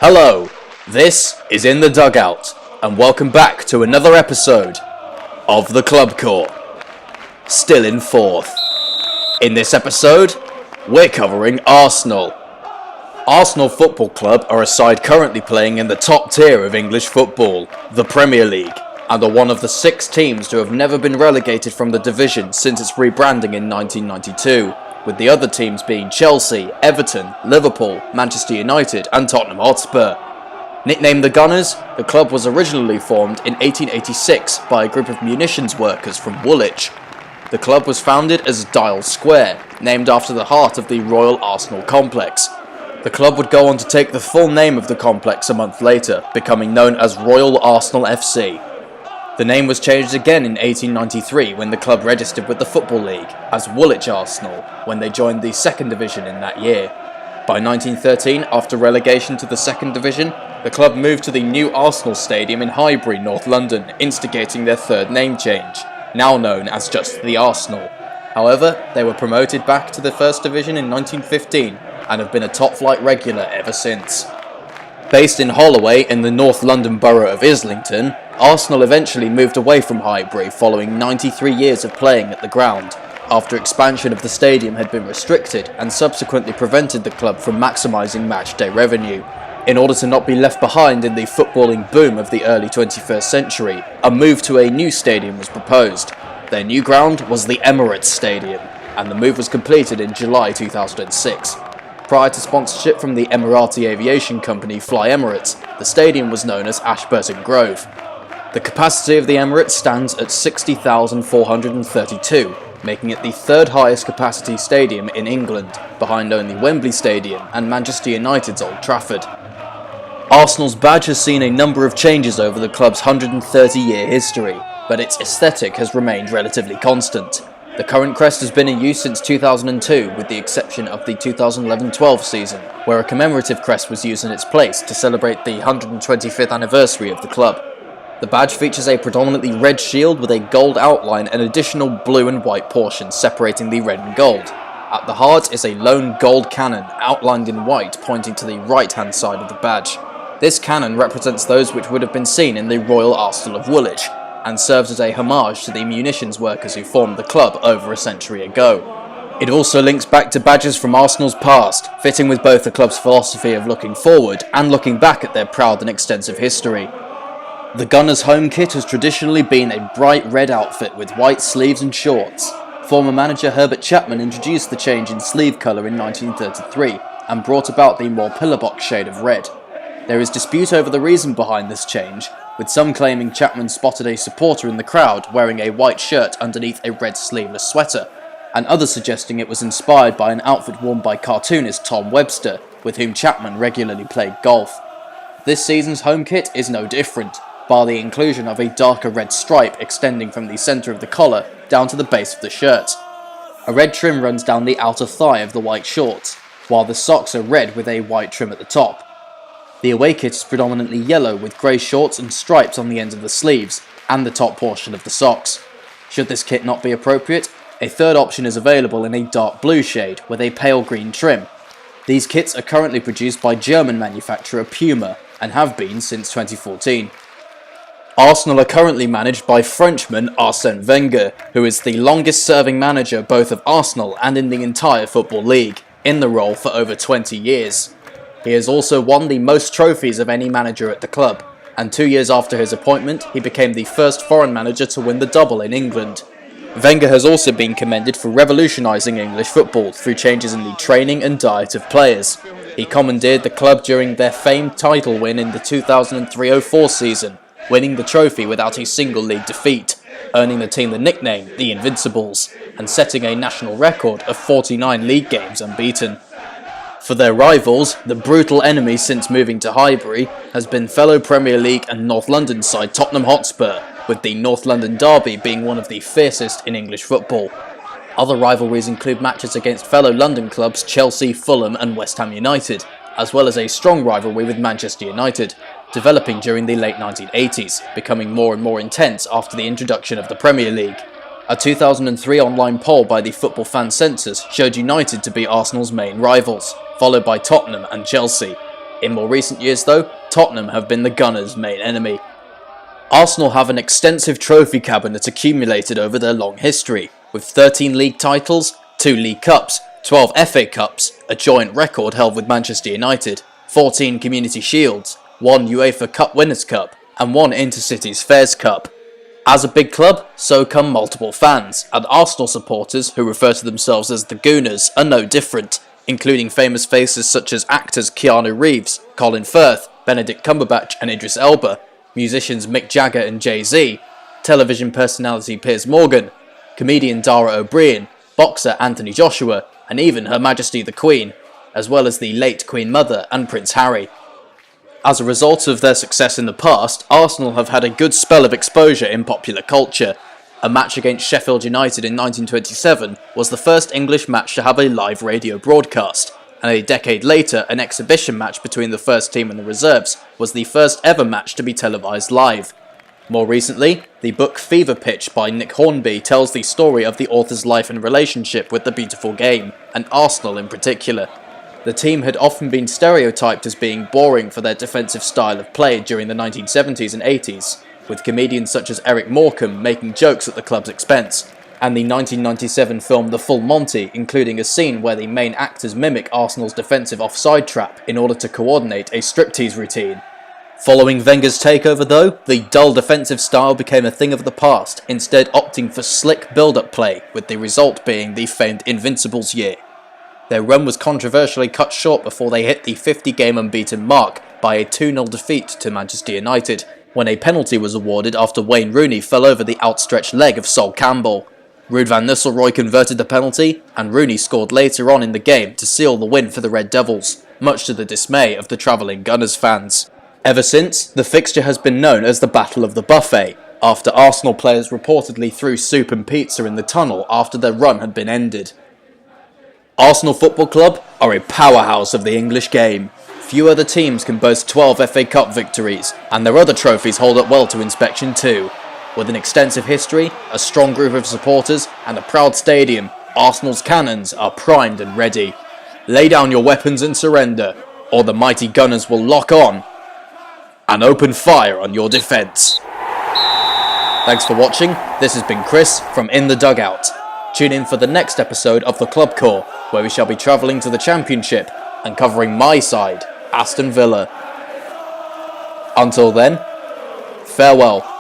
Hello, this is In the Dugout, and welcome back to another episode of the Club Court. Still in fourth. In this episode, we're covering Arsenal. Arsenal Football Club are a side currently playing in the top tier of English football, the Premier League, and are one of the 6 teams to have never been relegated from the division since its rebranding in 1992. With the other teams being Chelsea, Everton, Liverpool, Manchester United and Tottenham Hotspur. Nicknamed the Gunners, the club was originally formed in 1886 by a group of munitions workers from Woolwich. The club was founded as Dial Square, named after the heart of the Royal Arsenal complex. The club would go on to take the full name of the complex a month later, becoming known as Royal Arsenal FC. The name was changed again in 1893 when the club registered with the Football League as Woolwich Arsenal when they joined the 2nd Division in that year. By 1913, after relegation to the 2nd Division, the club moved to the new Arsenal Stadium in Highbury, North London, instigating their 3rd name change, now known as just the Arsenal. However, they were promoted back to the 1st Division in 1915 and have been a top-flight regular ever since. Based in Holloway in the North London borough of Islington, Arsenal eventually moved away from Highbury following 93 years of playing at the ground, after expansion of the stadium had been restricted and subsequently prevented the club from maximising matchday revenue. In order to not be left behind in the footballing boom of the early 21st century, a move to a new stadium was proposed. Their new ground was the Emirates Stadium, and the move was completed in July 2006. Prior to sponsorship from the Emirati aviation company Fly Emirates, the stadium was known as Ashburton Grove. The capacity of the Emirates stands at 60,432, making it the 3rd highest capacity stadium in England, behind only Wembley Stadium and Manchester United's Old Trafford. Arsenal's badge has seen a number of changes over the club's 130-year history, but its aesthetic has remained relatively constant. The current crest has been in use since 2002, with the exception of the 2011-12 season, where a commemorative crest was used in its place to celebrate the 125th anniversary of the club. The badge features a predominantly red shield with a gold outline and additional blue and white portions separating the red and gold. At the heart is a lone gold cannon, outlined in white, pointing to the right-hand side of the badge. This cannon represents those which would have been seen in the Royal Arsenal of Woolwich, and serves as a homage to the munitions workers who formed the club over a century ago. It also links back to badges from Arsenal's past, fitting with both the club's philosophy of looking forward and looking back at their proud and extensive history. The Gunners' home kit has traditionally been a bright red outfit with white sleeves and shorts. Former manager Herbert Chapman introduced the change in sleeve colour in 1933 and brought about the more pillowbox shade of red. There is dispute over the reason behind this change, with some claiming Chapman spotted a supporter in the crowd wearing a white shirt underneath a red sleeveless sweater, and others suggesting it was inspired by an outfit worn by cartoonist Tom Webster, with whom Chapman regularly played golf. This season's home kit is no different, bar the inclusion of a darker red stripe extending from the centre of the collar down to the base of the shirt. A red trim runs down the outer thigh of the white shorts, while the socks are red with a white trim at the top. The away kit is predominantly yellow with grey shorts and stripes on the ends of the sleeves and the top portion of the socks. Should this kit not be appropriate, a 3rd option is available in a dark blue shade with a pale green trim. These kits are currently produced by German manufacturer Puma and have been since 2014. Arsenal are currently managed by Frenchman Arsène Wenger, who is the longest serving manager both of Arsenal and in the entire Football League, in the role for over 20 years. He has also won the most trophies of any manager at the club, and 2 years after his appointment, he became the first foreign manager to win the double in England. Wenger has also been commended for revolutionising English football through changes in the training and diet of players. He commandeered the club during their famed title win in the 2003-04 season, winning the trophy without a single league defeat, earning the team the nickname the Invincibles, and setting a national record of 49 league games unbeaten. For their rivals, the brutal enemy since moving to Highbury has been fellow Premier League and North London side Tottenham Hotspur, with the North London derby being one of the fiercest in English football. Other rivalries include matches against fellow London clubs Chelsea, Fulham and West Ham United, as well as a strong rivalry with Manchester United, developing during the late 1980s, becoming more and more intense after the introduction of the Premier League. A 2003 online poll by the Football Fan Census showed United to be Arsenal's main rivals, followed by Tottenham and Chelsea. In more recent years though, Tottenham have been the Gunners' main enemy. Arsenal have an extensive trophy cabinet accumulated over their long history, with 13 league titles, 2 League Cups, 12 FA Cups, a joint record held with Manchester United, 14 Community Shields, 1 UEFA Cup Winners' Cup, and 1 Intercities Fairs Cup. As a big club, so come multiple fans, and Arsenal supporters, who refer to themselves as the Gooners, are no different, including famous faces such as actors Keanu Reeves, Colin Firth, Benedict Cumberbatch and Idris Elba, musicians Mick Jagger and Jay-Z, television personality Piers Morgan, comedian Dara O'Brien, boxer Anthony Joshua, and even Her Majesty the Queen, as well as the late Queen Mother and Prince Harry. As a result of their success in the past, Arsenal have had a good spell of exposure in popular culture. A match against Sheffield United in 1927 was the first English match to have a live radio broadcast, and a decade later an exhibition match between the first team and the reserves was the first ever match to be televised live. More recently, the book Fever Pitch by Nick Hornby tells the story of the author's life and relationship with the beautiful game, and Arsenal in particular. The team had often been stereotyped as being boring for their defensive style of play during the 1970s and 80s, with comedians such as Eric Morecambe making jokes at the club's expense, and the 1997 film The Full Monty including a scene where the main actors mimic Arsenal's defensive offside trap in order to coordinate a striptease routine. Following Wenger's takeover though, the dull defensive style became a thing of the past, instead opting for slick build-up play, with the result being the famed Invincibles year. Their run was controversially cut short before they hit the 50-game unbeaten mark by a 2-0 defeat to Manchester United, when a penalty was awarded after Wayne Rooney fell over the outstretched leg of Sol Campbell. Ruud van Nistelrooy converted the penalty, and Rooney scored later on in the game to seal the win for the Red Devils, much to the dismay of the travelling Gunners fans. Ever since, the fixture has been known as the Battle of the Buffet, after Arsenal players reportedly threw soup and pizza in the tunnel after their run had been ended. Arsenal Football Club are a powerhouse of the English game. Few other teams can boast 12 FA Cup victories, and their other trophies hold up well to inspection too. With an extensive history, a strong group of supporters, and a proud stadium, Arsenal's cannons are primed and ready. Lay down your weapons and surrender, or the mighty Gunners will lock on and open fire on your defence. Thanks for watching. This has been Chris from In the Dugout. Tune in for the next episode of The Club Core, where we shall be travelling to the Championship and covering my side, Aston Villa. Until then, farewell.